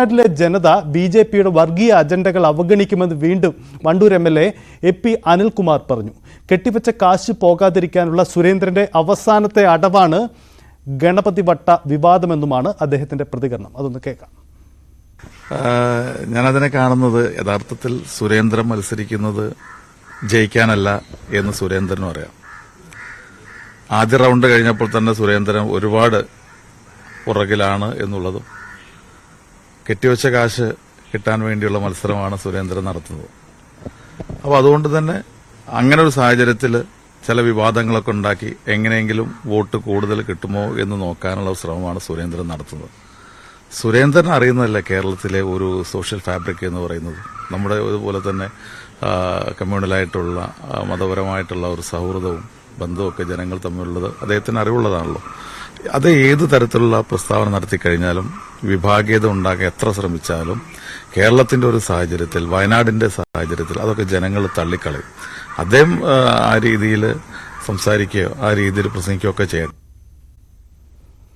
വയനാട്ടിലെ ജനത ബിജെപിയുടെ വർഗീയ അജണ്ടകൾ അവഗണിക്കുമെന്ന് വീണ്ടും Wandoor MLA A P Anilkumar പറഞ്ഞു. കെട്ടിവെച്ച കാശ് പോകാതിരിക്കാനുള്ള സുരേന്ദ്രന്റെ അവസാനത്തെ അടവാണ് ഗണപതി വട്ട വിവാദമെന്നുമാണ് അദ്ദേഹത്തിന്റെ പ്രതികരണം. അതൊന്ന് കേൾക്കാം. ഞാനതിനെ കാണുന്നത് യഥാർത്ഥത്തിൽ സുരേന്ദ്രൻ മത്സരിക്കുന്നത് ജയിക്കാനല്ല എന്ന് സുരേന്ദ്രനും അറിയാം. ആദ്യ റൗണ്ട് കഴിഞ്ഞപ്പോൾ തന്നെ സുരേന്ദ്രൻ ഒരുപാട് പുറകിലാണ് എന്നുള്ളതും കെട്ടിവെച്ച കാശ് കിട്ടാൻ വേണ്ടിയുള്ള മത്സരമാണ് സുരേന്ദ്രൻ നടത്തുന്നത്. അപ്പോൾ അതുകൊണ്ട് തന്നെ അങ്ങനെ ഒരു സാഹചര്യത്തിൽ ചില വിവാദങ്ങളൊക്കെ ഉണ്ടാക്കി എങ്ങനെയെങ്കിലും വോട്ട് കൂടുതൽ കിട്ടുമോ എന്ന് നോക്കാനുള്ള ശ്രമമാണ് സുരേന്ദ്രൻ നടത്തുന്നത്. സുരേന്ദ്രൻ അറിയുന്നതല്ല കേരളത്തിലെ ഒരു സോഷ്യൽ ഫാബ്രിക് എന്ന് പറയുന്നത്. നമ്മുടെ ഇതുപോലെ തന്നെ കമ്മ്യൂണലായിട്ടുള്ള മതപരമായിട്ടുള്ള ഒരു സൗഹൃദവും ബന്ധമൊക്കെ ജനങ്ങൾ തമ്മിലുള്ളത് അദ്ദേഹത്തിന് അറിവുള്ളതാണല്ലോ. അത് ഏത് തരത്തിലുള്ള പ്രസ്താവന നടത്തിക്കഴിഞ്ഞാലും വിഭാഗീയത ഉണ്ടാക്കാൻ എത്ര ശ്രമിച്ചാലും കേരളത്തിന്റെ ഒരു സാഹചര്യത്തിൽ, വയനാടിന്റെ സാഹചര്യത്തിൽ അതൊക്കെ ജനങ്ങൾ തള്ളിക്കളയും. അദ്ദേഹം ആ രീതിയിൽ സംസാരിക്കുകയോ ആ രീതിയിൽ പ്രസംഗിക്കുകയോ ഒക്കെ ചെയ്യണം.